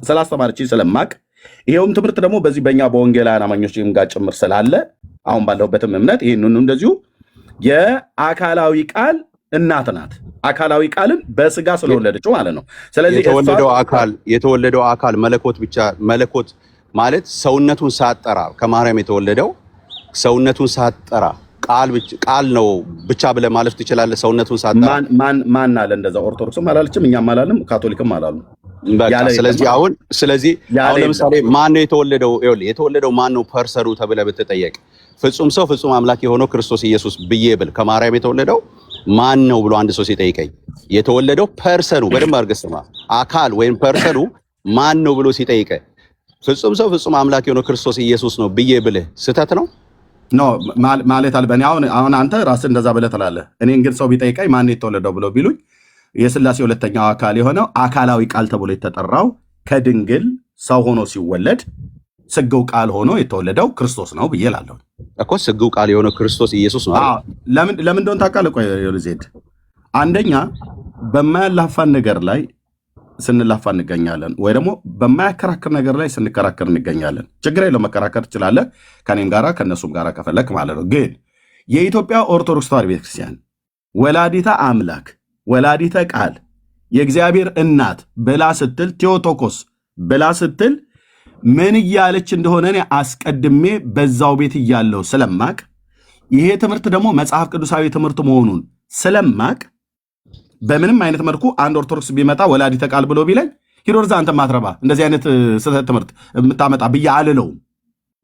ስላስተማረችኝ ስለማቅ ይሄውም ትምህርት ደግሞ በዚህ በእኛ በወንጌላውያን አማኞች ጋር ጭምር ስላለ አሁን ባለሁበትም እምነት ይህንኑ እንደዚሁ የአካላዊ ቃል እናት ናት። አካላዊ ቃልን በስጋ ስለወለደችው ማለት ነው። ስለዚህ የተወለደው አካል መለኮት ብቻ መለኮት ማለት ሰውነቱን ሳጠራ ከማርያም የተወለደው ሰውነቱን ሳጠራ ቃል ነው ብቻ ብለህ ማለት ትችላለህ። ሰውነቱን ሳጠራ ማን አለ እንደዛ? ኦርቶዶክስም አላለችም፣ እኛም አላለም፣ ካቶሊክም አላሉ። ስለዚህ አሁን ለምሳሌ ማን ነው የተወለደው? የተወለደው ማን ነው ፐርሰኑ ተብለህ ብትጠየቅ ፍጹም ሰው ፍጹም አምላክ የሆነው ክርስቶስ ኢየሱስ ብዬ ብል ከማርያም የተወለደው ማን ነው ብሎ አንድ ሰው ሲጠይቀኝ የተወለደው ፐርሰኑ በደንብ አድርገህ ስማ፣ አካል ወይም ፐርሰኑ ማን ነው ብሎ ሲጠይቀኝ ፍጹም ሰው ፍጹም አምላክ የሆነው ክርስቶስ ኢየሱስ ነው ብዬ ብልህ ስህተት ነው ማለት አልበኔ። አሁን አንተ ራስህ እንደዛ ብለህ ትላለህ። እኔን ግን ሰው ቢጠይቀኝ ማን የተወለደው ብሎ ቢሉኝ የሥላሴ ሁለተኛው አካል የሆነው አካላዊ ቃል ተብሎ የተጠራው ከድንግል ሰው ሆኖ ሲወለድ ስግው ቃል ሆኖ የተወለደው ክርስቶስ ነው ብዬ እላለሁ እኮ። ስግው ቃል የሆነው ክርስቶስ ኢየሱስ ነው። ለምን እንደሆነ ታውቃለህ? ቆይ ዜድ፣ አንደኛ በማያላፋን ነገር ላይ ስንላፋ እንገኛለን፣ ወይ ደግሞ በማያከራክር ነገር ላይ ስንከራከር እንገኛለን። ችግር የለው፣ መከራከር ትችላለህ ከኔም ጋራ ከእነሱም ጋራ ከፈለክ ማለት ነው። ግን የኢትዮጵያ ኦርቶዶክስ ተዋሕዶ ቤተክርስቲያን ወላዲተ አምላክ ወላዲተ ቃል የእግዚአብሔር እናት ብላ ስትል ቴዎቶኮስ ብላ ስትል ምን እያለች እንደሆነ እኔ አስቀድሜ በዛው ቤት እያለው ስለማቅ ይሄ ትምህርት ደግሞ መጽሐፍ ቅዱሳዊ ትምህርት መሆኑን ስለማቅ በምንም አይነት መልኩ አንድ ኦርቶዶክስ ቢመጣ ወላዲተ ቃል ብሎ ቢለኝ ሂሮርዛ አንተ ማትረባ እንደዚህ አይነት ስህተት ትምህርት የምታመጣ ብዬ አልለውም።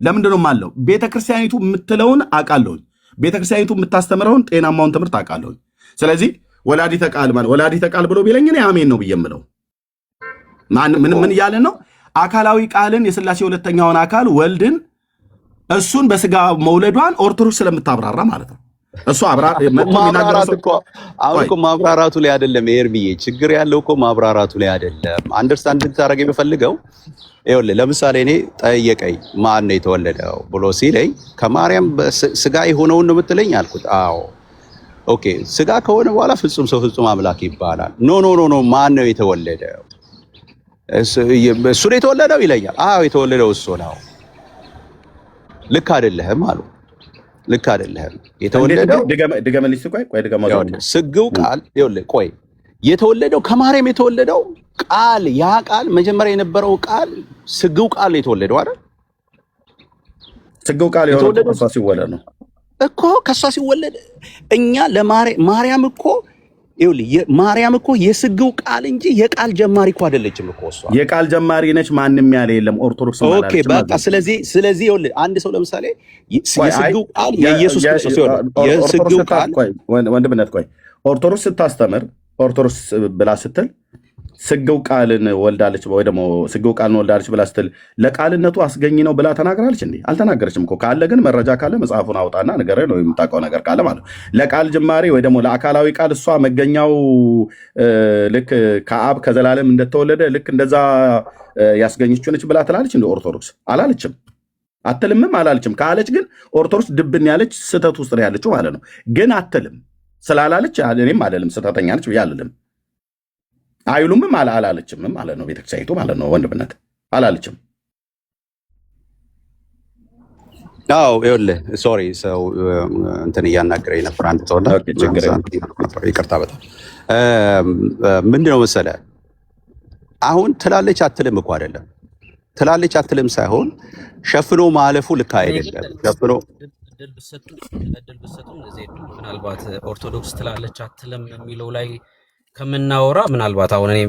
ለምንድነው የማለው? ቤተክርስቲያኒቱ የምትለውን አውቃለሁኝ። ቤተክርስቲያኒቱ የምታስተምረውን ጤናማውን ትምህርት አውቃለሁኝ። ስለዚህ ወላዲተ ቃል ብሎ ቢለኝ እኔ አሜን ነው ብዬ የምለው። ምን እያለ ነው? አካላዊ ቃልን የሥላሴ ሁለተኛውን አካል ወልድን እሱን በስጋ መውለዷን ኦርቶዶክስ ስለምታብራራ ማለት ነው። እሱ ማብራራቱ ላይ አይደለም ኤርሚዬ፣ ችግር ያለው እኮ ማብራራቱ ላይ አይደለም። አንደርስታንድ እንድታደርግ የምፈልገው ይኸውልህ፣ ለምሳሌ እኔ ጠየቀኝ ማን ነው የተወለደው ብሎ ሲለኝ ከማርያም ስጋ የሆነውን ነው የምትለኝ አልኩት። አዎ ኦኬ፣ ስጋ ከሆነ በኋላ ፍጹም ሰው ፍጹም አምላክ ይባላል። ኖ ማን ነው የተወለደው? እሱ ነው የተወለደው ይለኛል። አዎ የተወለደው እሱ ነው። ልክ አይደለህም አሉ። ልክ አይደለህም። የተወለደው ድገመልኝ። ስግው ቃል ይኸውልህ፣ ቆይ የተወለደው ከማርያም የተወለደው ቃል ያ ቃል መጀመሪያ የነበረው ቃል ስግው ቃል የተወለደው አይደል? ስግው ቃል የሆነው ከሷ ሲወለድ ነው እኮ። ከሷ ሲወለድ እኛ ለማርያም እኮ ይኸውልህ፣ ማርያም እኮ የስግው ቃል እንጂ የቃል ጀማሪ እኮ አይደለችም እኮ እሷ። የቃል ጀማሪ ነች፣ ማንም ያለ የለም ኦርቶዶክስ ማለት። ኦኬ በቃ ስለዚህ ይኸውልህ፣ አንድ ሰው ለምሳሌ የስግው ቃል የኢየሱስ ክርስቶስ ይኸውልህ፣ የስግው ቃል ወንድምነት፣ ቆይ ኦርቶዶክስ ስታስተምር ኦርቶዶክስ ብላ ስትል ስግው ቃልን ወልዳለች ወይ ደግሞ ስግው ቃልን ወልዳለች ብላ ስትል ለቃልነቱ አስገኝ ነው ብላ ተናግራለች እንዴ? አልተናገረችም እኮ። ካለ ግን መረጃ ካለ መጽሐፉን አውጣና ንገረኝ ነው የምታውቀው ነገር ካለ ማለት ነው። ለቃል ጅማሬ ወይ ደግሞ ለአካላዊ ቃል እሷ መገኛው ልክ ከአብ ከዘላለም እንደተወለደ ልክ እንደዛ ያስገኘችው ነች ብላ ትላለች እንደ ኦርቶዶክስ? አላለችም፣ አትልምም፣ አላለችም። ካለች ግን ኦርቶዶክስ ድብን ያለች ስህተት ውስጥ ነው ያለችው ማለት ነው። ግን አትልም ስላላለች እኔም አልልም፣ ስህተተኛ ነች ብዬ አልልም። አይሉምም አላለችም ማለት ነው። ቤተክርስቲያኒቱ ማለት ነው ወንድምነት አላለችም። አዎ ይኸውልህ፣ ሶሪ ሰው እንትን እያናገረኝ ነበር አንተ ተወና ይቅርታ። በጣም ምንድነው መሰለህ አሁን ትላለች አትልም እኮ አይደለም። ትላለች አትልም ሳይሆን ሸፍኖ ማለፉ ልክ አይደለም። ሸፍኖ እድል ብትሰጡም ምናልባት ኦርቶዶክስ ትላለች አትልም የሚለው ላይ ከምናወራ ምናልባት አሁን እኔ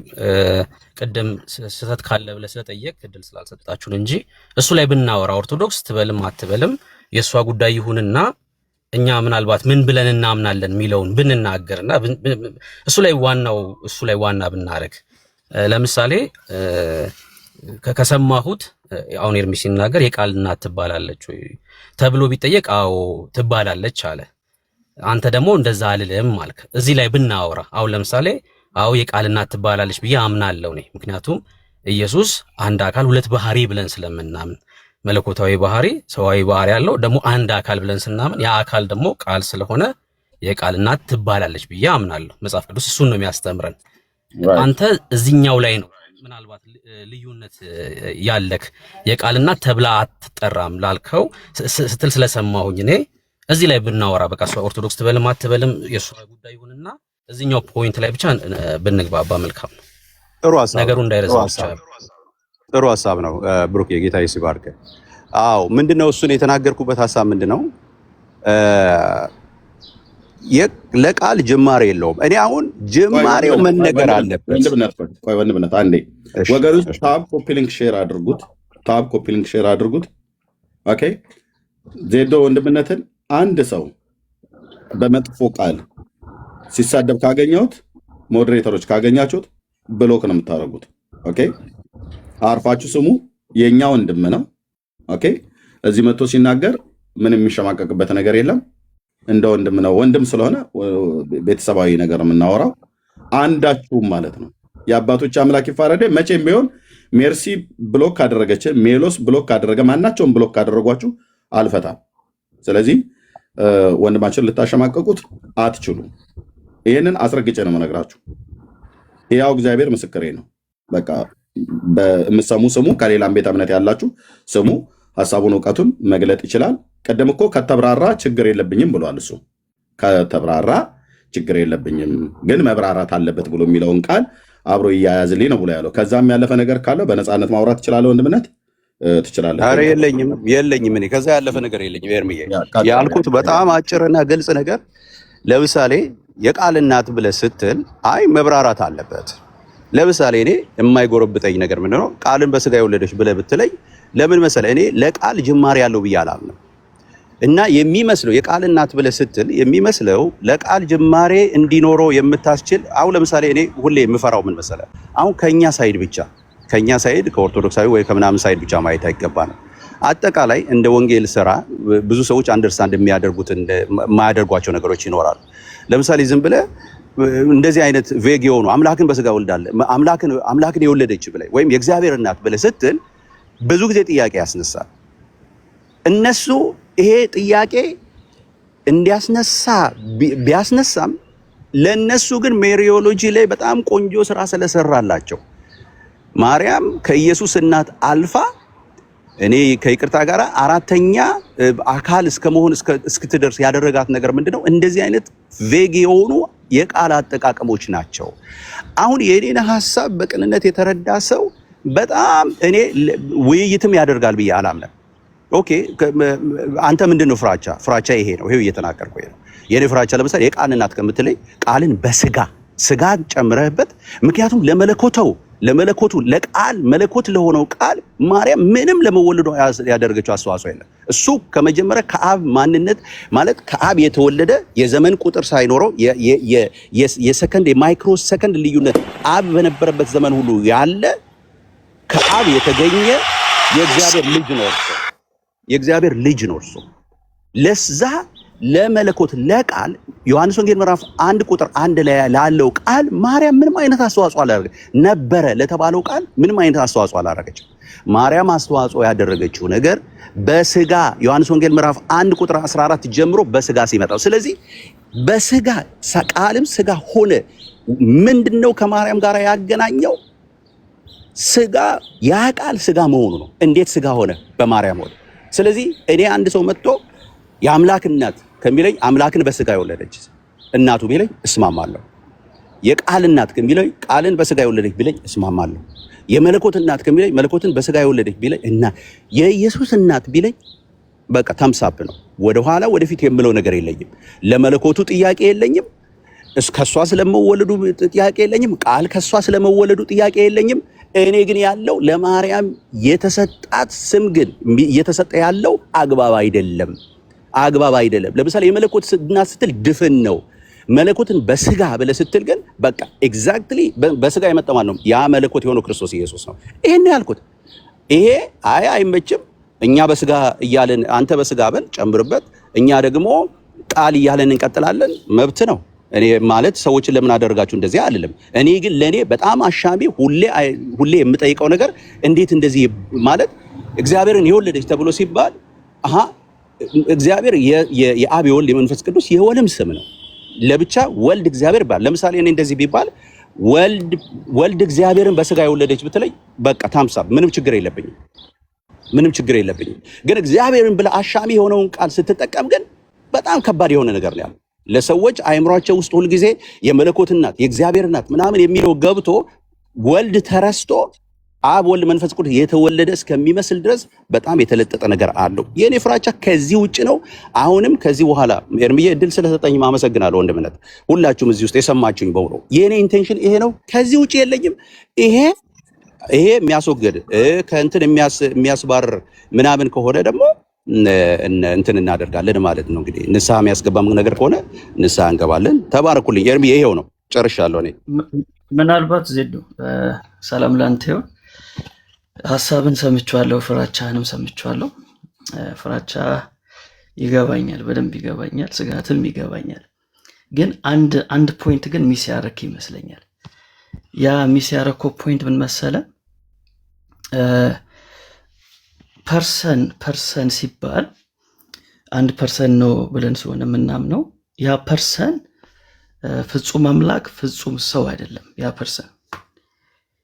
ቅድም ስህተት ካለ ብለህ ስለጠየቅ እድል ስላልሰጣችሁን እንጂ እሱ ላይ ብናወራ ኦርቶዶክስ ትበልም አትበልም የእሷ ጉዳይ ይሁንና እኛ ምናልባት ምን ብለን እናምናለን የሚለውን ብንናገርና እሱ ላይ ዋና ብናረግ ለምሳሌ ከሰማሁት አሁን ኤርሚ ሲናገር የቃል እናት ትባላለች ወይ ተብሎ ቢጠየቅ አዎ ትባላለች አለ። አንተ ደግሞ እንደዛ አልልም ማለት እዚህ ላይ ብናወራ አሁን ለምሳሌ አዎ የቃል እናት ትባላለች ብዬ አምናለሁ እኔ። ምክንያቱም ኢየሱስ አንድ አካል ሁለት ባህሪ ብለን ስለምናምን መለኮታዊ ባህሪ ሰዋዊ ባህሪ ያለው ደግሞ አንድ አካል ብለን ስናምን ያ አካል ደግሞ ቃል ስለሆነ የቃል እናት ትባላለች ብዬ አምናለሁ። መጽሐፍ ቅዱስ እሱን ነው የሚያስተምረን። አንተ እዚህኛው ላይ ነው ምናልባት ልዩነት ያለክ የቃል እናት ተብላ አትጠራም ላልከው ስትል ስለሰማሁኝ እኔ እዚህ ላይ ብናወራ በቃ እሷ ኦርቶዶክስ ትበልም አትበልም የእሷ ጉዳይ ይሁንና እዚህኛው ፖይንት ላይ ብቻ ብንግባባ መልካም ነው። ጥሩ ሐሳብ ነገሩ እንዳይረዝም ብቻ ጥሩ ሐሳብ ነው ብሩክ የጌታ ይባርክ። አዎ ምንድነው እሱን የተናገርኩበት ሐሳብ ምንድነው ለቃል ጅማሬ የለውም። እኔ አሁን ጅማሬው መነገር አለበት። ወንድምነት አንዴ ወገኖች ታብ ኮፒ ሊንክ ሼር አድርጉት። ታብ ኮፒ ሊንክ ሼር አድርጉት። ኦኬ ዜዶ ወንድምነትን አንድ ሰው በመጥፎ ቃል ሲሳደብ ካገኘሁት ሞዴሬተሮች ካገኛችሁት ብሎክ ነው የምታደርጉት። ኦኬ አርፋችሁ ስሙ። የኛ ወንድም ነው። ኦኬ እዚህ መጥቶ ሲናገር ምንም የሚሸማቀቅበት ነገር የለም። እንደ ወንድም ነው። ወንድም ስለሆነ ቤተሰባዊ ነገር የምናወራው አንዳችሁም ማለት ነው። የአባቶች አምላክ ይፋረደ። መቼም ቢሆን ሜርሲ ብሎክ ካደረገች፣ ሜሎስ ብሎክ ካደረገ፣ ማናቸውም ብሎክ ካደረጓችሁ አልፈታም። ስለዚህ ወንድማችን ልታሸማቀቁት አትችሉም። ይህንን አስረግጬ ነው የምነግራችሁ። ያው እግዚአብሔር ምስክሬ ነው። በቃ በምሰሙ ስሙ። ከሌላም ቤተ እምነት ያላችሁ ስሙ። ሐሳቡን እውቀቱን መግለጥ ይችላል። ቀደም እኮ ከተብራራ ችግር የለብኝም ብሏል። እሱ ከተብራራ ችግር የለብኝም ግን መብራራት አለበት ብሎ የሚለውን ቃል አብሮ ይያያዝልኝ ነው ብሎ ያለው። ከዛም ያለፈ ነገር ካለው በነፃነት ማውራት ትችላለህ። ወንድምነት ትችላለህ። ኧረ የለኝም እኔ ከዛ ያለፈ ነገር የለኝም። ኤርምዬ ያልኩት በጣም አጭርና ግልጽ ነገር። ለምሳሌ የቃል እናት ብለህ ስትል አይ መብራራት አለበት። ለምሳሌ እኔ የማይጎረብጠኝ ነገር ምንድነው ቃልን በስጋ የወለደች ብለህ ብትለኝ ለምን መሰለህ እኔ ለቃል ጅማሬ ያለው ብዬ አላምንም። እና የሚመስለው የቃል እናት ብለህ ስትል የሚመስለው ለቃል ጅማሬ እንዲኖረው የምታስችል አሁን ለምሳሌ እኔ ሁሌ የምፈራው ምን መሰለህ አሁን ከኛ ሳይድ ከኦርቶዶክሳዊ ወይ ከምናምን ሳይድ ብቻ ማየት አይገባንም። አጠቃላይ እንደ ወንጌል ስራ ብዙ ሰዎች አንደርስታንድ የሚያደርጉት የማያደርጓቸው ነገሮች ይኖራሉ። ለምሳሌ ዝም ብለህ እንደዚህ አይነት ቬግ የሆኑ አምላክን በስጋ ወልዳለ አምላክን የወለደች ብለህ ወይም የእግዚአብሔር እናት ብለህ ስትል ብዙ ጊዜ ጥያቄ ያስነሳል። እነሱ ይሄ ጥያቄ እንዲያስነሳ ቢያስነሳም ለነሱ ግን ሜሪዮሎጂ ላይ በጣም ቆንጆ ስራ ስለሰራላቸው ማርያም ከኢየሱስ እናት አልፋ እኔ ከይቅርታ ጋር አራተኛ አካል እስከመሆን እስክትደርስ ያደረጋት ነገር ምንድነው? እንደዚህ አይነት ቬግ የሆኑ የቃል አጠቃቀሞች ናቸው። አሁን የኔን ሐሳብ በቅንነት የተረዳ ሰው በጣም እኔ ውይይትም ያደርጋል ብዬ አላምንም። ኦኬ አንተ ምንድነው ፍራቻ ይሄ ነው። ይሄው እየተናገርኩ ነው። የኔ ፍራቻ ለምሳሌ የቃል እናት ከምትለይ ቃልን በስጋ ጨምረህበት ምክንያቱም ለመለኮቱ ለቃል መለኮት ለሆነው ቃል ማርያም ምንም ለመወለዱ ያደረገችው አስተዋጽኦ የለም። እሱ ከመጀመሪያ ከአብ ማንነት ማለት ከአብ የተወለደ የዘመን ቁጥር ሳይኖረው የሰከንድ የማይክሮ ሰከንድ ልዩነት አብ በነበረበት ዘመን ሁሉ ያለ ከአብ የተገኘ የእግዚአብሔር ልጅ ነው እርሱ። ለዛ ለመለኮት ለቃል ዮሐንስ ወንጌል ምዕራፍ 1 ቁጥር 1 ላይ ላለው ቃል ማርያም ምንም አይነት አስተዋጽኦ አላደረገች ነበረ ለተባለው ቃል ምንም አይነት አስተዋጽኦ አላደረገችም። ማርያም አስተዋጽኦ ያደረገችው ነገር በስጋ ዮሐንስ ወንጌል ምዕራፍ 1 ቁጥር 14 ጀምሮ በስጋ ሲመጣው። ስለዚህ በስጋ ቃልም ስጋ ሆነ። ምንድነው ከማርያም ጋር ያገናኘው? ስጋ ያ ቃል ስጋ መሆኑ ነው። እንዴት ስጋ ሆነ? በማርያም ሆነ። ስለዚህ እኔ አንድ ሰው መጥቶ የአምላክ እናት ከሚለኝ አምላክን በስጋ የወለደች እናቱ ቢለኝ እስማማለሁ። የቃል እናት ከሚለኝ ቃልን በስጋ የወለደች ቢለኝ እስማማለሁ። የመለኮት እናት ከሚለኝ መለኮትን በስጋ የወለደች ቢለኝ እና የኢየሱስ እናት ቢለኝ በቃ ተምሳብ ነው። ወደኋላ ወደፊት የምለው ነገር የለኝም። ለመለኮቱ ጥያቄ የለኝም። ከሷ ስለመወለዱ ጥያቄ የለኝም። ቃል ከሷ ስለመወለዱ ጥያቄ የለኝም። እኔ ግን ያለው ለማርያም የተሰጣት ስም ግን እየተሰጠ ያለው አግባብ አይደለም። ለምሳሌ የመለኮት እናት ስትል ድፍን ነው። መለኮትን በስጋ ብለህ ስትል ግን በቃ ኤግዛክትሊ በስጋ የመጣ ማለት ነው ያ መለኮት የሆነው ክርስቶስ ኢየሱስ ነው። ይሄን ያልኩት ይሄ አይመችም። እኛ በስጋ እያለን አንተ በስጋ በል ጨምርበት፣ እኛ ደግሞ ቃል እያለን እንቀጥላለን። መብት ነው። እኔ ማለት ሰዎችን ለምን አደረጋችሁ እንደዚህ አይደለም። እኔ ግን ለኔ በጣም አሻሚ ሁሌ የምጠይቀው ነገር እንዴት እንደዚህ ማለት እግዚአብሔርን የወለደች ተብሎ ሲባል እግዚአብሔር የአብ የወልድ የመንፈስ ቅዱስ የወልም ስም ነው። ለብቻ ወልድ እግዚአብሔር ይባል። ለምሳሌ እኔ እንደዚህ ቢባል ወልድ እግዚአብሔርን በስጋ የወለደች ብትለኝ በቃ ታምሳ ምንም ችግር የለብኝም። ግን እግዚአብሔርን ብለህ አሻሚ የሆነውን ቃል ስትጠቀም ግን በጣም ከባድ የሆነ ነገር ነው ያለው። ለሰዎች አእምሯቸው ውስጥ ሁልጊዜ የመለኮት እናት የእግዚአብሔር እናት ምናምን የሚለው ገብቶ ወልድ ተረስቶ አብ ወልድ መንፈስ ቅዱስ የተወለደ እስከሚመስል ድረስ በጣም የተለጠጠ ነገር አለው። የኔ ፍራቻ ከዚህ ውጭ ነው። አሁንም ከዚህ በኋላ ኤርምዬ እድል ስለሰጠኝ አመሰግናለሁ ወንድምነት። ሁላችሁም እዚህ ውስጥ የሰማችሁኝ በሙሉ የኔ ኢንቴንሽን ይሄ ነው። ከዚህ ውጭ የለኝም። ይሄ የሚያስወግድ ከእንትን የሚያስባርር ምናምን ከሆነ ደግሞ እንትን እናደርጋለን ማለት ነው። እንግዲህ ንስሐ የሚያስገባም ነገር ከሆነ ንስሐ እንገባለን። ተባረኩልኝ። ኤርምዬ ይሄው ነው፣ ጨርሻለሁ እኔ። ምናልባት ዜዶ ሰላም ላንተ ይሁን። ሀሳብን ሰምቼዋለሁ፣ ፍራቻህንም ሰምቼዋለሁ። ፍራቻ ይገባኛል፣ በደንብ ይገባኛል፣ ስጋትም ይገባኛል። ግን አንድ ፖይንት ግን ሚስ ያረክ ይመስለኛል። ያ ሚስ ያረከው ፖይንት ምን መሰለ? ፐርሰን ሲባል አንድ ፐርሰን ነው ብለን ስለሆነ የምናምነው ያ ፐርሰን ፍጹም አምላክ ፍጹም ሰው አይደለም።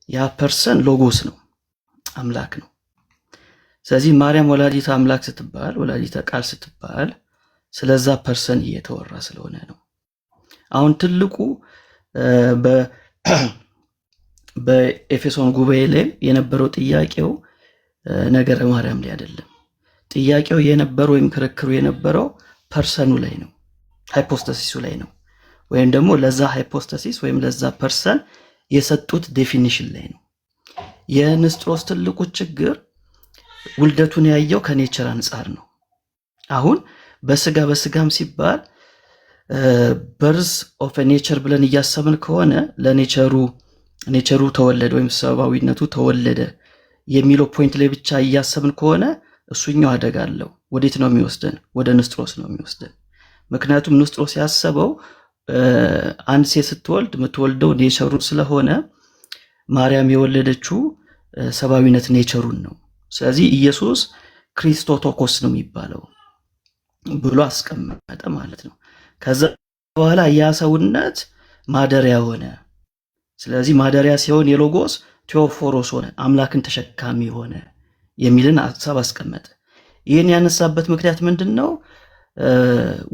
ያ ፐርሰን ሎጎስ ነው፣ አምላክ ነው። ስለዚህ ማርያም ወላዲተ አምላክ ስትባል፣ ወላዲተ ቃል ስትባል ስለዛ ፐርሰን እየተወራ ስለሆነ ነው። አሁን ትልቁ በኤፌሶን ጉባኤ ላይ የነበረው ጥያቄው ነገረ ማርያም ላይ አይደለም። ጥያቄው የነበረው ወይም ክርክሩ የነበረው ፐርሰኑ ላይ ነው፣ ሃይፖስታሲሱ ላይ ነው። ወይም ደግሞ ለዛ ሃይፖስታሲስ ወይም ለዛ ፐርሰን የሰጡት ዴፊኒሽን ላይ ነው። የንስጥሮስ ትልቁ ችግር ውልደቱን ያየው ከኔቸር አንጻር ነው። አሁን በስጋም ሲባል በርዝ ኦፍ ኔቸር ብለን እያሰብን ከሆነ ኔቸሩ ተወለደ ወይም ሰብአዊነቱ ተወለደ የሚለው ፖይንት ላይ ብቻ እያሰብን ከሆነ እሱኛው አደጋ አለው። ወዴት ነው የሚወስደን? ወደ ንስጥሮስ ነው የሚወስደን። ምክንያቱም ንስጥሮስ ያሰበው አንድ ሴት ስትወልድ የምትወልደው ኔቸሩን ስለሆነ ማርያም የወለደችው ሰብአዊነት ኔቸሩን ነው። ስለዚህ ኢየሱስ ክሪስቶቶኮስ ነው የሚባለው ብሎ አስቀመጠ ማለት ነው። ከዛ በኋላ ያ ሰውነት ማደሪያ ሆነ። ስለዚህ ማደሪያ ሲሆን የሎጎስ ቴዎፎሮስ ሆነ፣ አምላክን ተሸካሚ ሆነ የሚልን ሀሳብ አስቀመጠ። ይህን ያነሳበት ምክንያት ምንድን ነው?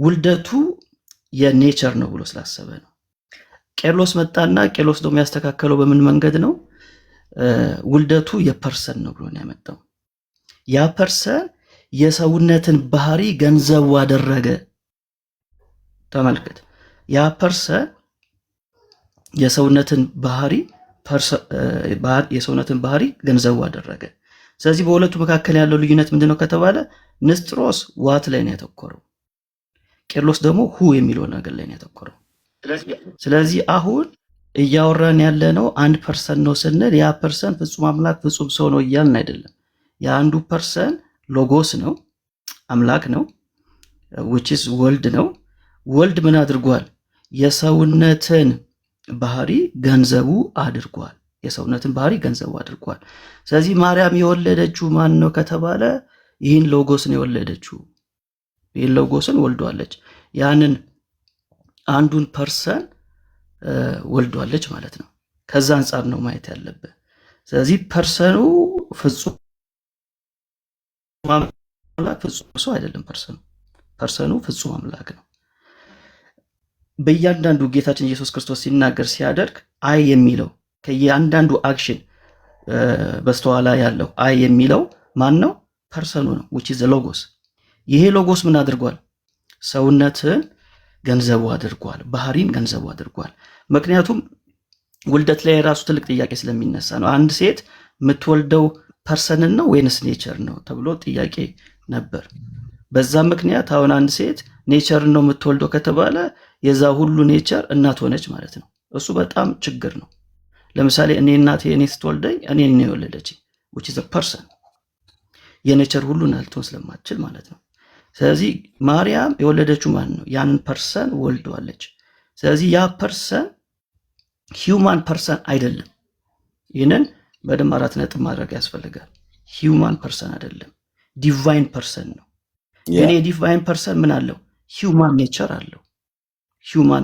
ውልደቱ የኔቸር ነው ብሎ ስላሰበ ነው። ቄርሎስ መጣና ቄርሎስ ደግሞ ያስተካከለው በምን መንገድ ነው? ውልደቱ የፐርሰን ነው ብሎ ነው ያመጣው። ያ ፐርሰን የሰውነትን ባህሪ ገንዘቡ አደረገ። ተመልከት፣ ያ ፐርሰን የሰውነትን ባህሪ ገንዘቡ አደረገ። ስለዚህ በሁለቱ መካከል ያለው ልዩነት ምንድነው ከተባለ ንስጥሮስ ዋት ላይ ነው ያተኮረው፣ ቄርሎስ ደግሞ ሁ የሚለው ነገር ላይ ነው ያተኮረው። ስለዚህ አሁን እያወራን ያለነው አንድ ፐርሰን ነው ስንል ያ ፐርሰን ፍጹም አምላክ ፍጹም ሰው ነው እያልን አይደለም። የአንዱ ፐርሰን ሎጎስ ነው፣ አምላክ ነው፣ which is ወልድ ነው። ወልድ ምን አድርጓል? የሰውነትን ባህሪ ገንዘቡ አድርጓል። ስለዚህ ማርያም የወለደችው ማን ነው ከተባለ ይህን ሎጎስን የወለደችው፣ ይህን ሎጎስን ወልዷለች። ያንን አንዱን ፐርሰን ወልዷለች ማለት ነው። ከዛ አንጻር ነው ማየት ያለብህ። ስለዚህ ፐርሰኑ ፍጹም አምላክ ፍጹም ሰው አይደለም። ፐርሰኑ ፍጹም አምላክ ነው። በእያንዳንዱ ጌታችን ኢየሱስ ክርስቶስ ሲናገር ሲያደርግ አይ የሚለው ከእያንዳንዱ አክሽን በስተኋላ ያለው አይ የሚለው ማን ነው? ፐርሰኑ ነው፣ which is the logos። ይሄ ሎጎስ ምን አድርጓል? ሰውነትን ገንዘቡ አድርጓል፣ ባህሪን ገንዘቡ አድርጓል። ምክንያቱም ውልደት ላይ የራሱ ትልቅ ጥያቄ ስለሚነሳ ነው። አንድ ሴት የምትወልደው ፐርሰንን ነው ወይንስ ኔቸር ነው ተብሎ ጥያቄ ነበር። በዛ ምክንያት አሁን አንድ ሴት ኔቸርን ነው የምትወልደው ከተባለ የዛ ሁሉ ኔቸር እናት ሆነች ማለት ነው። እሱ በጣም ችግር ነው። ለምሳሌ እናቴ ስትወልደኝ እኔ ነው የወለደችኝ፣ which is a person። የኔቸር ሁሉ ናልቶን ስለማትችል ማለት ነው። ስለዚህ ማርያም የወለደችው ማን ነው? ያንን ፐርሰን ወልደዋለች። ስለዚህ ያ ፐርሰን ሂውማን ፐርሰን አይደለም። ይህንን በደንብ 4 ነጥብ ማድረግ ያስፈልጋል። ሂውማን ፐርሰን አይደለም፣ ዲቫይን ፐርሰን ነው። ግን የዲቫይን ፐርሰን ምን አለው? ሂውማን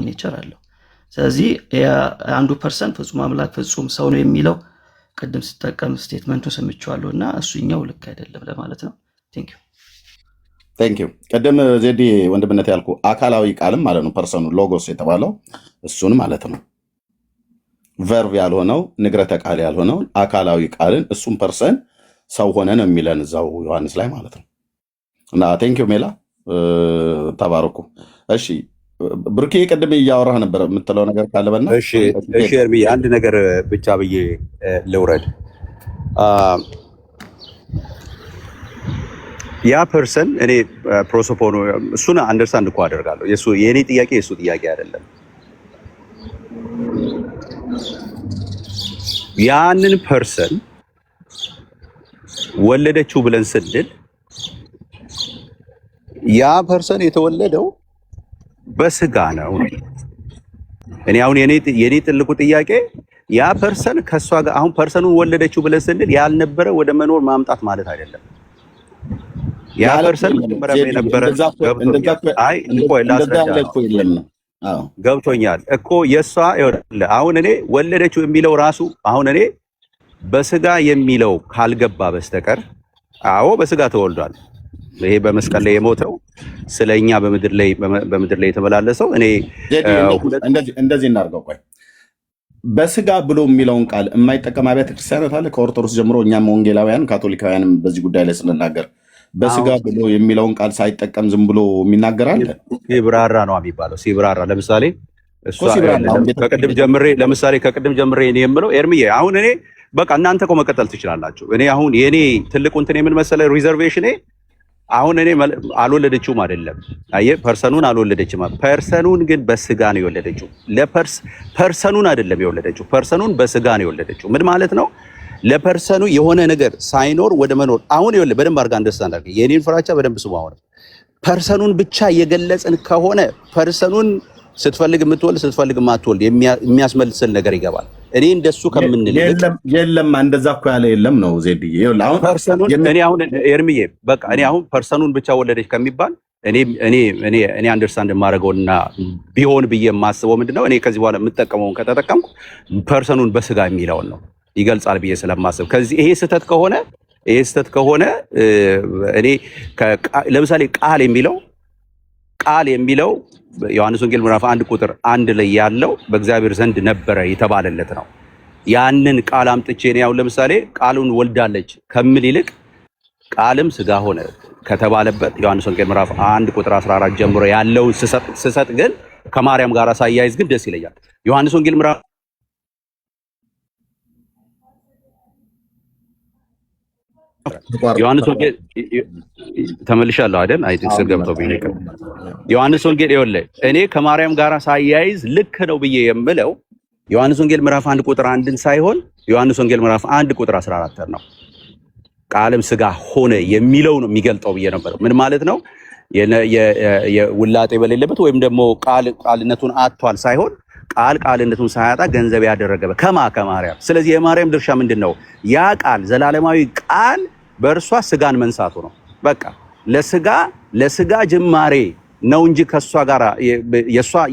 ኔቸር አለው። ስለዚህ አንዱ ፐርሰን ፍጹም አምላክ ፍጹም ሰው ነው የሚለው ቅድም ስጠቀም ስቴትመንቱ ሰምቼዋለሁ እና እሱኛው ልክ አይደለም ለማለት ነው። ቴንክ ዩ። ቅድም ዜዲ ወንድምነት ያልኩ አካላዊ ቃልም ማለት ነው ፐርሰኑ ሎጎስ የተባለው እሱን ማለት ነው። ቨርብ ያልሆነው ንግረተ ቃል ያልሆነው አካላዊ ቃልን እሱም ፐርሰን ሰው ሆነ ነው የሚለን እዛው ዮሐንስ ላይ ማለት ነው። እና ቴንክ ዩ ሜላ ተባረኩ። እሺ ብሩኬ ቅድም እያወራህ ነበር የምትለው ነገር ካለ በና። እሺ ኤርሚ አንድ ነገር ብቻ ብዬ ልውረድ። ያ ፐርሰን እኔ ፕሮሶፖኖ እሱን አንደርስታንድ እኮ አደርጋለሁ። የእኔ ጥያቄ የእሱ ጥያቄ አይደለም። ያንን ፐርሰን ወለደችው ብለን ስንል ያ ፐርሰን የተወለደው በስጋ ነው። እኔ አሁን የኔ ትልቁ ጥያቄ ያ ፐርሰን ከሷ ጋር አሁን ፐርሰኑን ወለደችው ብለን ስንል ያልነበረ ወደ መኖር ማምጣት ማለት አይደለም። ያ ፐርሰን መጀመሪያ የነበረ ገብቶኛል እኮ የሷ አሁን እኔ ወለደችው የሚለው ራሱ አሁን እኔ በስጋ የሚለው ካልገባ በስተቀር አዎ በስጋ ተወልዷል። ይሄ በመስቀል ላይ የሞተው ስለኛ በምድር ላይ የተመላለሰው እኔ እንደዚህ እናድርገው። ቆይ በስጋ ብሎ የሚለውን ቃል የማይጠቀም አብያተ ክርስቲያናት አለ ከኦርቶዶክስ ጀምሮ እኛም ወንጌላውያን ካቶሊካውያንም በዚህ ጉዳይ ላይ ስንናገር በስጋ ብሎ የሚለውን ቃል ሳይጠቀም ዝም ብሎ የሚናገር አለ። ሲብራራ ነው የሚባለው። ሲብራራ ለምሳሌ ከቅድም ጀምሬ እኔ የምለው ኤርሚዬ አሁን እኔ በቃ እናንተ እኮ መቀጠል ትችላላችሁ። እኔ አሁን የኔ ትልቁ እንትን የምን መሰለህ ሪዘርቬሽኔ አሁን እኔ አልወለደችውም አይደለም። አየህ ፐርሰኑን አልወለደችም። ፐርሰኑን ግን በስጋ ነው የወለደችው። ፐርሰኑን አይደለም የወለደችው፣ ፐርሰኑን በስጋ ነው የወለደችው። ምን ማለት ነው? ለፐርሰኑ የሆነ ነገር ሳይኖር ወደ መኖር። አሁን ይኸውልህ በደንብ አድርጋ አንደርስታንድ አድርገህ የኔን ፍራቻ በደንብ ስሙ። አሁን ፐርሰኑን ብቻ የገለጽን ከሆነ ፐርሰኑን ስትፈልግ የምትወልድ ስትፈልግ የማትወልድ የሚያስመልስል ነገር ይገባል። እኔ እንደሱ ከምንል የለም እንደዛ እኮ ያለ የለም ነው ዜድዬ። አሁን ፐርሰኑን እኔ አሁን ኤርሚዬ በቃ እኔ አሁን ፐርሰኑን ብቻ ወለደች ከሚባል እኔ አንደርስታንድ የማደርገውና ቢሆን ብዬ የማስበው ምንድነው እኔ ከዚህ በኋላ የምጠቀመውን ከተጠቀምኩ ፐርሰኑን በስጋ የሚለውን ነው ይገልጻል ብዬ ስለማስብ ከዚህ ይሄ ስህተት ከሆነ እኔ ለምሳሌ ቃል የሚለው ዮሐንስ ወንጌል ምዕራፍ 1 ቁጥር 1 ላይ ያለው በእግዚአብሔር ዘንድ ነበረ የተባለለት ነው። ያንን ቃል አምጥቼ ነው ያው ለምሳሌ ቃሉን ወልዳለች ከምል ይልቅ ቃልም ስጋ ሆነ ከተባለበት ዮሐንስ ወንጌል ምዕራፍ 1 ቁጥር 14 ጀምሮ ያለውን ስሰጥ ግን ከማርያም ጋር ሳያይዝ ግን ደስ ይለኛል። ዮሐንስ ወንጌል ምዕራፍ ዮሐንስ ወንጌል ተመልሻለሁ አይደል? አይ ስር ገብቶብኝ ነው። ዮሐንስ ወንጌል ይኸውልህ እኔ ከማርያም ጋር ሳያይዝ ልክ ነው ብዬ የምለው ዮሐንስ ወንጌል ምዕራፍ 1 ቁጥር 1ን ሳይሆን ዮሐንስ ወንጌል ምዕራፍ 1 ቁጥር 14 ነው። ቃልም ስጋ ሆነ የሚለው ነው የሚገልጠው ብዬ ነበር። ምን ማለት ነው? የውላጤ በሌለበት ወይም ደግሞ ቃልነቱን አጥቷል ሳይሆን ቃልነቱን ሳያጣ ገንዘብ ያደረገ ከማርያም። ስለዚህ የማርያም ድርሻ ምንድነው? ያ ቃል ዘላለማዊ ቃል በእርሷ ስጋን መንሳቱ ነው። በቃ ለስጋ ጅማሬ ነው እንጂ ከሷ ጋር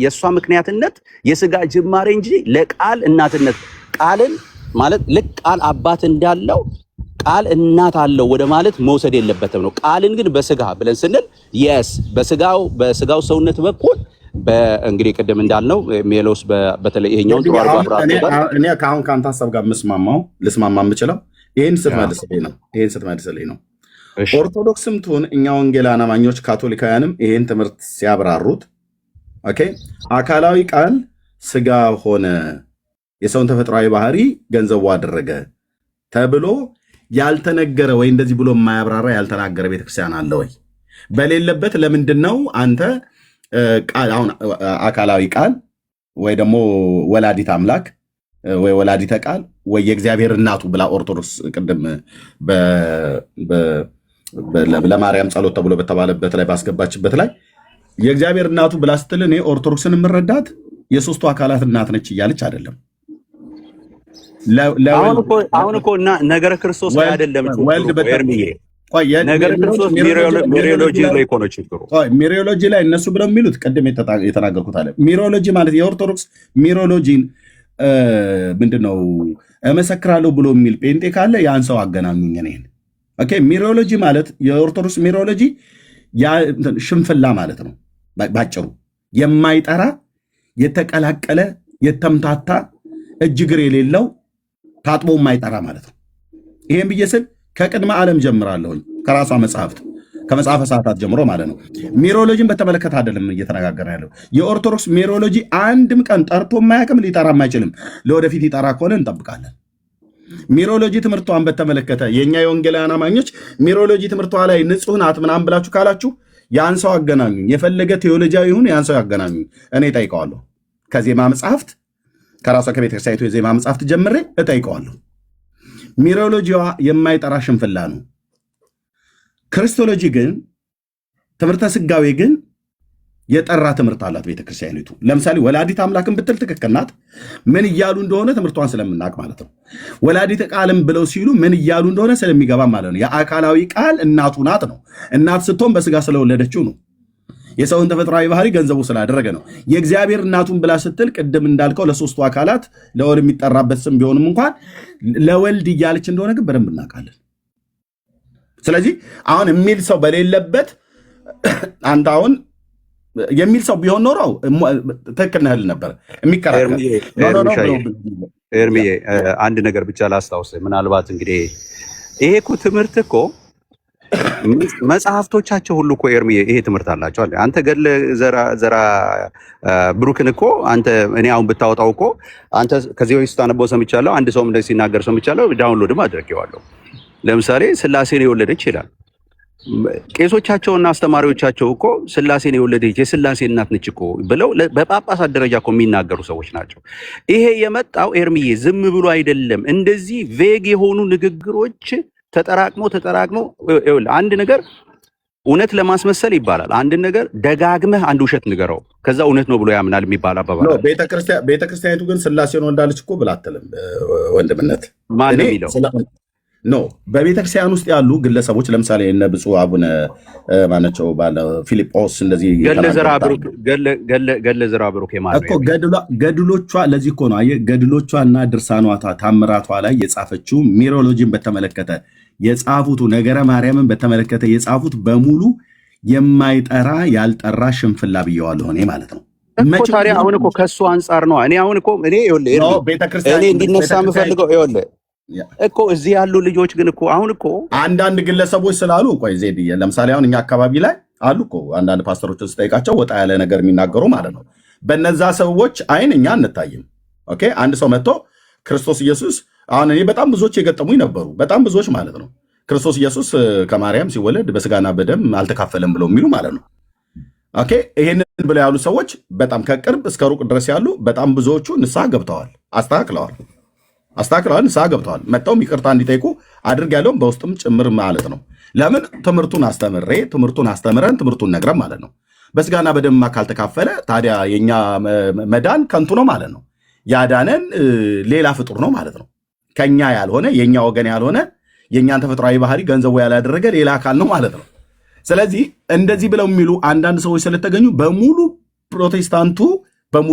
የሷ ምክንያትነት የስጋ ጅማሬ እንጂ ለቃል እናትነት ቃልን ማለት ልክ ቃል አባት እንዳለው ቃል እናት አለው ወደ ማለት መውሰድ የለበትም ነው። ቃልን ግን በስጋ ብለን ስንል በስጋው ሰውነት በኩል በእንግዲህ ቅድም እንዳልነው ሜሎስ በተለይ ይሄኛው ጥሩ አርባ እኔ ከአሁን ከአንተ ሀሳብ ጋር ልስማማ የምችለው ይሄን ስትመልስልኝ ነው። ኦርቶዶክስም ትሁን እኛ ወንጌላውያን አማኞች ካቶሊካውያንም ይሄን ትምህርት ሲያብራሩት ኦኬ አካላዊ ቃል ስጋ ሆነ የሰውን ተፈጥሯዊ ባህሪ ገንዘቡ አደረገ ተብሎ ያልተነገረ ወይ እንደዚህ ብሎ የማያብራራ ያልተናገረ ቤተክርስቲያን አለ ወይ? በሌለበት ለምንድን ነው አንተ አሁን አካላዊ ቃል ወይ ደግሞ ወላዲት አምላክ ወይ ወላዲተ ቃል ወይ የእግዚአብሔር እናቱ ብላ ኦርቶዶክስ ቅድም ለማርያም ጸሎት ተብሎ በተባለበት ላይ ባስገባችበት ላይ የእግዚአብሔር እናቱ ብላ ስትል እኔ ኦርቶዶክስን የምረዳት የሶስቱ አካላት እናት ነች እያለች አይደለም። አሁን እኮ ነገረ ክርስቶስ ላይ አይደለም። ነገር ክርስቶስ ሚሪዮሎጂ ላይ እኮ ነው ችግሩ። ሚሪዮሎጂ ላይ እነሱ ብለው የሚሉት ቅድም የተናገርኩት አለ። ሚሪዮሎጂ ማለት የኦርቶዶክስ ሚሪዮሎጂን ምንድነው እመሰክራለሁ ብሎ የሚል ጴንጤ ካለ ያን ሰው አገናኙኝ እኔን። ኦኬ ሚሪዮሎጂ ማለት የኦርቶዶክስ ሚሪዮሎጂ ሽንፍላ ማለት ነው። ባጭሩ የማይጠራ የተቀላቀለ የተምታታ እጅግር የሌለው ታጥቦ የማይጠራ ማለት ነው። ይሄን ብዬ ስል ከቅድመ ዓለም ጀምራለሁኝ ከራሷ መጽሐፍት ከመጽሐፈ ሰዓታት ጀምሮ ማለት ነው። ሚሮሎጂን በተመለከተ አይደለም እየተነጋገረ ያለው። የኦርቶዶክስ ሚሮሎጂ አንድም ቀን ጠርቶ የማያውቅም፣ ሊጠራም አይችልም። ለወደፊት ይጠራ ከሆነ እንጠብቃለን። ሚሮሎጂ ትምህርቷን በተመለከተ የእኛ የወንጌላውያን አማኞች ሚሮሎጂ ትምህርቷ ላይ ንጹህ ናት ምናምን ብላችሁ ካላችሁ ያን ሰው አገናኙኝ። የፈለገ ቴዎሎጂያዊ ይሁን ያን ሰው ያገናኙኝ፣ እኔ እጠይቀዋለሁ። ከዜማ መጽሐፍት ከራሷ ከቤተክርስቲያኒቱ የዜማ መጽሐፍት ጀምሬ እጠይቀዋለሁ። ሚሮሎጂዋ የማይጠራ ሽንፍላ ነው። ክርስቶሎጂ ግን ትምህርተ ስጋዌ ግን የጠራ ትምህርት አላት ቤተክርስቲያኒቱ። ለምሳሌ ወላዲት አምላክን ብትል ትክክል ናት። ምን እያሉ እንደሆነ ትምህርቷን ስለምናውቅ ማለት ነው። ወላዲተ ቃልም ብለው ሲሉ ምን እያሉ እንደሆነ ስለሚገባ ማለት ነው። የአካላዊ ቃል እናቱ ናት ነው። እናት ስትሆን በስጋ ስለወለደችው ነው። የሰውን ተፈጥሯዊ ባህሪ ገንዘቡ ስላደረገ ነው። የእግዚአብሔር እናቱን ብላ ስትል ቅድም እንዳልከው ለሶስቱ አካላት ለወልድ የሚጠራበት ስም ቢሆንም እንኳን ለወልድ እያለች እንደሆነ ግን በደንብ እናውቃለን። ስለዚህ አሁን የሚል ሰው በሌለበት አንተ አሁን የሚል ሰው ቢሆን ኖረው ትክክል ነህ ነበር የሚከራከር። ኤርሚዬ አንድ ነገር ብቻ ላስታውስ። ምናልባት እንግዲህ ይሄ እኮ ትምህርት እኮ መጽሐፍቶቻቸው ሁሉ እኮ ኤርሚዬ ይሄ ትምህርት አላቸው። አንተ ገድለ ዘራ ብሩክን እኮ አንተ እኔ አሁን ብታወጣው እኮ አንተ ከዚህ በፊት ስታነበው ሰምቻለሁ። አንድ ሰውም እንደዚህ ሲናገር ሰምቻለሁ። ዳውንሎድም አድርጌዋለሁ። ለምሳሌ ስላሴን የወለደች ይላል። ቄሶቻቸውና አስተማሪዎቻቸው እኮ ስላሴን የወለደች የስላሴ እናት ነች እኮ ብለው በጳጳሳት ደረጃ እኮ የሚናገሩ ሰዎች ናቸው። ይሄ የመጣው ኤርሚዬ ዝም ብሎ አይደለም። እንደዚህ ቬግ የሆኑ ንግግሮች ተጠራቅሞ አንድ ነገር እውነት ለማስመሰል ይባላል። አንድ ነገር ደጋግመህ አንድ ውሸት ንገረው፣ ከዛ እውነት ነው ብሎ ያምናል የሚባል አባባል። ቤተክርስቲያኒቱ ግን ስላሴን ወልዳለች እኮ ብላ አትልም። ወንድምነት ማን ነው የሚለው? ኖ በቤተክርስቲያን ውስጥ ያሉ ግለሰቦች ለምሳሌ እነ ብፁዕ አቡነ ማናቸው ባለ ፊልጶስ እንደዚህ ገድለ ዘራ ብሩክ እኮ ገድሎቿ ለዚህ እኮ ነው አየህ፣ ገድሎቿና ድርሳኗ ታምራቷ ላይ የጻፈችው ሚሮሎጂን በተመለከተ የጻፉት ነገረ ማርያምን በተመለከተ የጻፉት በሙሉ የማይጠራ ያልጠራ ሽንፍላ ብየዋለሁ እኔ ማለት ነው። ታዲያ አሁን እኮ ከሱ አንጻር ነው እኔ አሁን እኮ እኔ እንዲነሳ የምፈልገው ይኸውልህ እኮ እዚህ ያሉ ልጆች ግን እኮ አሁን እኮ አንዳንድ ግለሰቦች ስላሉ ቆይ ዜድዬ ለምሳሌ አሁን እኛ አካባቢ ላይ አሉ እኮ አንዳንድ ፓስተሮችን ስጠይቃቸው ወጣ ያለ ነገር የሚናገሩ ማለት ነው። በነዛ ሰዎች አይን እኛ አንታይም። ኦኬ አንድ ሰው መጥቶ ክርስቶስ ኢየሱስ አሁን እኔ በጣም ብዙዎች የገጠሙኝ ነበሩ። በጣም ብዙዎች ማለት ነው ክርስቶስ ኢየሱስ ከማርያም ሲወለድ በስጋና በደም አልተካፈለም ብለው የሚሉ ማለት ነው። ኦኬ ይሄንን ብለው ያሉ ሰዎች በጣም ከቅርብ እስከ ሩቅ ድረስ ያሉ በጣም ብዙዎቹ ንስሐ ገብተዋል፣ አስተካክለዋል፣ ንስሐ ገብተዋል። መጥተውም ይቅርታ እንዲጠይቁ አድርግ ያለውን በውስጥም ጭምር ማለት ነው። ለምን ትምህርቱን አስተምረን ትምህርቱን ነግረን ማለት ነው። በስጋና በደም ካልተካፈለ ታዲያ የኛ መዳን ከንቱ ነው ማለት ነው። ያዳነን ሌላ ፍጡር ነው ማለት ነው። ከኛ ያልሆነ የኛ ወገን ያልሆነ የኛን ተፈጥሯዊ ባህሪ ገንዘቡ ያላደረገ ሌላ አካል ነው ማለት ነው። ስለዚህ እንደዚህ ብለው የሚሉ አንዳንድ ሰዎች ስለተገኙ በሙሉ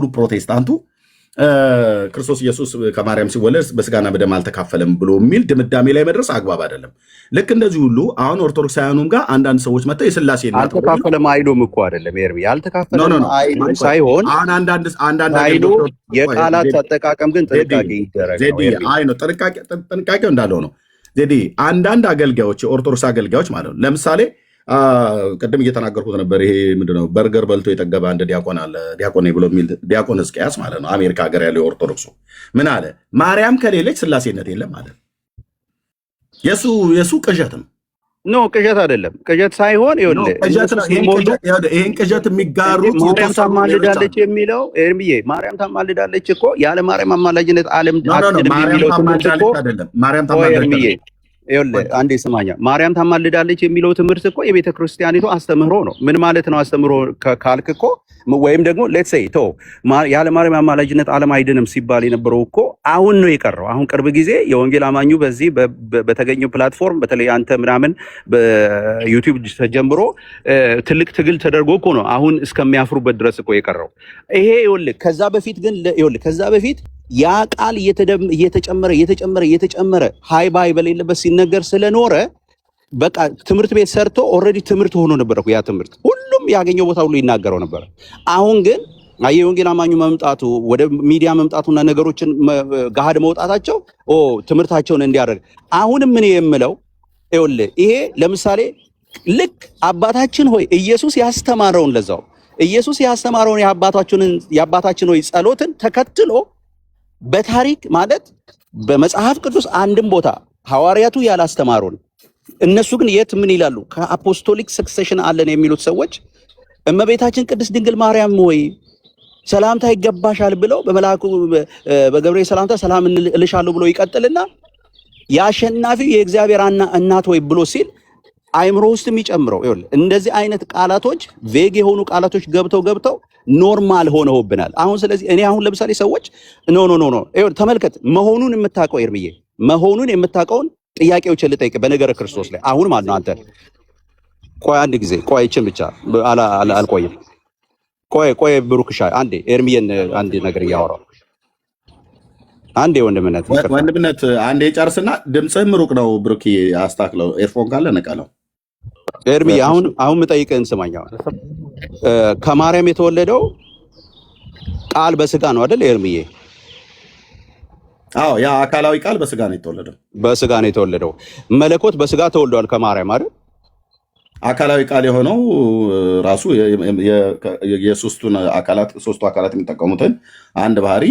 ፕሮቴስታንቱ ክርስቶስ ኢየሱስ ከማርያም ሲወለድ በስጋና በደም አልተካፈለም ብሎ የሚል ድምዳሜ ላይ መድረስ አግባብ አይደለም። ልክ እንደዚህ ሁሉ አሁን ኦርቶዶክሳውያኑም ጋር አንዳንድ ሰዎች መጥተው የስላሴ አልተካፈለም አይሉም እኮ አይደለም ኤርሚ፣ አልተካፈለም አይሉም ሳይሆን አንዳንድ አይሉ የቃላት አጠቃቀም ግን ጥንቃቄ ይደረጋል። ጥንቃቄው እንዳለው ነው ዜዲ። አንዳንድ አገልጋዮች የኦርቶዶክስ አገልጋዮች ማለት ነው ለምሳሌ ቅድም እየተናገርኩት ነበር። ይሄ ምንድነው በርገር በልቶ የጠገበ አንድ ዲያቆን አለ። ዲያቆን ብሎ የሚል ዲያቆን ሕዝቅያስ ማለት ነው አሜሪካ ሀገር ያለው የኦርቶዶክሱ ምን አለ? ማርያም ከሌለች ስላሴነት የለም ማለት የሱ ቅዠት ነው። ኖ ቅዠት አይደለም። ቅዠት ሳይሆን ይህን ቅዠት የሚጋሩት ማርያም ታማልዳለች የሚለው ኤርሚዬ፣ ማርያም ታማልዳለች እኮ ያለ ማርያም አማላጅነት ዓለም ማርያም ታማልዳለች አይደለም። ማርያም ታማልዳለች ይኸውልህ አንዴ ስማኛ፣ ማርያም ታማልዳለች የሚለው ትምህርት እኮ የቤተ ክርስቲያኒቱ አስተምህሮ ነው። ምን ማለት ነው አስተምህሮ ካልክ እኮ ወይም ደግሞ ሌትስ ሴይ ቶ ያለ ማርያም አማላጅነት ዓለም አይድንም ሲባል የነበረው እኮ አሁን ነው የቀረው። አሁን ቅርብ ጊዜ የወንጌል አማኙ በዚህ በተገኘው ፕላትፎርም በተለይ አንተ ምናምን በዩቲዩብ ተጀምሮ ትልቅ ትግል ተደርጎ እኮ ነው አሁን እስከሚያፍሩበት ድረስ እኮ የቀረው ይሄ። ይኸውልህ ከዛ በፊት ግን ከዛ በፊት ያ ቃል እየተጨመረ ሃይ ባይ በሌለበት ሲነገር ስለኖረ በቃ ትምህርት ቤት ሰርቶ ኦልሬዲ ትምህርት ሆኖ ነበር እኮ ያ ትምህርት ሁሉም ያገኘው ቦታ ሁሉ ይናገረው ነበር። አሁን ግን የወንጌል አማኙ መምጣቱ ወደ ሚዲያ መምጣቱና ነገሮችን ገሃድ መውጣታቸው ትምህርታቸውን እንዲያደርግ አሁንም ምን የምለው ይኸውልህ ይሄ ለምሳሌ ልክ አባታችን ሆይ ኢየሱስ ያስተማረውን ለዛው ኢየሱስ ያስተማረውን የአባታችን ሆይ ጸሎትን ተከትሎ በታሪክ ማለት በመጽሐፍ ቅዱስ አንድም ቦታ ሐዋርያቱ ያላስተማሩን እነሱ ግን የት ምን ይላሉ? ከአፖስቶሊክ ሰክሴሽን አለን የሚሉት ሰዎች እመቤታችን ቅድስት ድንግል ማርያም ወይ ሰላምታ ይገባሻል ብለው በመልአኩ በገብርኤል ሰላምታ ሰላም እልሻለሁ ብሎ ይቀጥልና የአሸናፊው የእግዚአብሔር እናት ወይ ብሎ ሲል አይምሮ ውስጥ የሚጨምረው ይኸውልህ እንደዚህ አይነት ቃላቶች ቬግ የሆኑ ቃላቶች ገብተው ኖርማል ሆነውብናል አሁን። ስለዚህ እኔ አሁን ለምሳሌ ሰዎች ኖ ይኸውልህ ተመልከት፣ መሆኑን የምታውቀው ኤርምዬ መሆኑን የምታውቀውን ጥያቄዎችን ልጠይቅ በነገረ ክርስቶስ ላይ አሁን ማለት ነው። አንተ ቆይ አንድ ጊዜ ቆይ፣ እችን ብቻ አልቆይም። ቆይ ብሩክሻ አንዴ ኤርምዬን አንድ ነገር እያወራው አንዴ ወንድምነት አንዴ ጨርስና ድምፅህም ሩቅ ነው ብሩክ፣ አስታክለው ኤርፎን ካለ ነቀለው። ኤርምዬ አሁን የምጠይቅህን ስማኝ። ከማርያም የተወለደው ቃል በስጋ ነው አይደል ኤርምዬ? አዎ ያ አካላዊ ቃል በስጋ ነው የተወለደው። በስጋ ነው የተወለደው። መለኮት በስጋ ተወልዷል ከማርያም አይደል? አካላዊ ቃል የሆነው ራሱ የሶስቱ አካላት የሚጠቀሙትን አንድ ባህሪ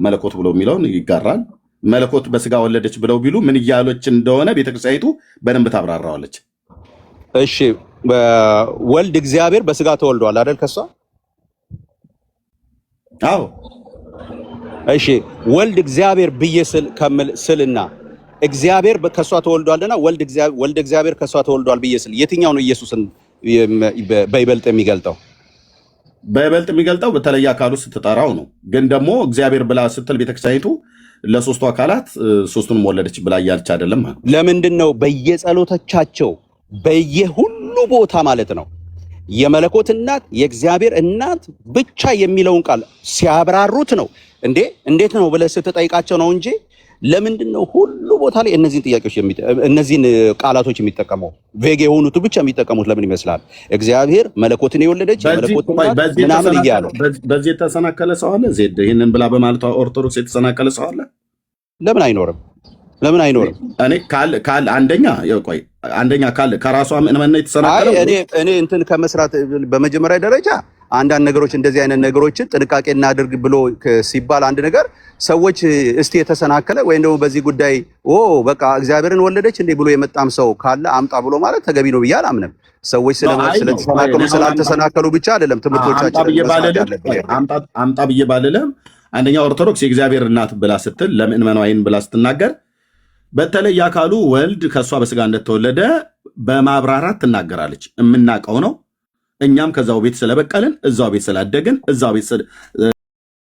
መለኮት ብሎ የሚለውን ይጋራል። መለኮት በስጋ ወለደች ብለው ቢሉ ምን እያለች እንደሆነ ቤተክርስቲያኒቱ በደንብ ታብራራዋለች። እሺ ወልድ እግዚአብሔር በስጋ ተወልዷል አይደል ከሷ? አዎ እሺ ወልድ እግዚአብሔር ብዬ ስልና እግዚአብሔር ከሷ ተወልዷልና ወልድ እግዚአብሔር ከሷ ተወልዷል ብዬ ስል የትኛው ነው ኢየሱስን በይበልጥ የሚገልጠው? በይበልጥ የሚገልጠው በተለየ አካሉ ስትጠራው ነው። ግን ደግሞ እግዚአብሔር ብላ ስትል ቤተክርስቲያኒቱ ለሶስቱ አካላት ሶስቱንም ወለደች ብላ እያለች አይደለም። ለምንድን ነው በየጸሎቶቻቸው በየሁሉ ቦታ ማለት ነው የመለኮት እናት የእግዚአብሔር እናት ብቻ የሚለውን ቃል ሲያብራሩት ነው እንዴት ነው ብለህ ስትጠይቃቸው ነው እንጂ ለምንድን ነው ሁሉ ቦታ ላይ እነዚህን ቃላቶች የሚጠቀመው? ቬግ የሆኑት ብቻ የሚጠቀሙት ለምን ይመስላል? እግዚአብሔር መለኮትን የወለደች የመለኮት ምናምን እያሉ በዚህ የተሰናከለ ሰው አለ? ዜድ ይህንን ብላ በማለቷ ኦርቶዶክስ የተሰናከለ ሰው አለ? ለምን አይኖርም? እኔ አንደኛ ከራሷ ምእመን ነው የተሰናከለው። እኔ እንትን ከመስራት በመጀመሪያ ደረጃ አንዳንድ ነገሮች እንደዚህ አይነት ነገሮችን ጥንቃቄ እናድርግ ብሎ ሲባል አንድ ነገር ሰዎች እስቲ የተሰናከለ ወይም ደግሞ በዚህ ጉዳይ በቃ እግዚአብሔርን ወለደች እንዴ ብሎ የመጣም ሰው ካለ አምጣ ብሎ ማለት ተገቢ ነው ብዬ አላምንም። ሰዎች ስለተሰናከሉ ስላልተሰናከሉ ብቻ አይደለም ትምህርቶቻችን አምጣ ብዬ ባልልም አንደኛ ኦርቶዶክስ የእግዚአብሔር እናት ብላ ስትል ለምእመኗ ይህን ብላ ስትናገር በተለይ አካሉ ወልድ ከእሷ በስጋ እንደተወለደ በማብራራት ትናገራለች። የምናውቀው ነው። እኛም ከዛው ቤት ስለበቀልን እዛው ቤት ስላደግን እዛው ቤት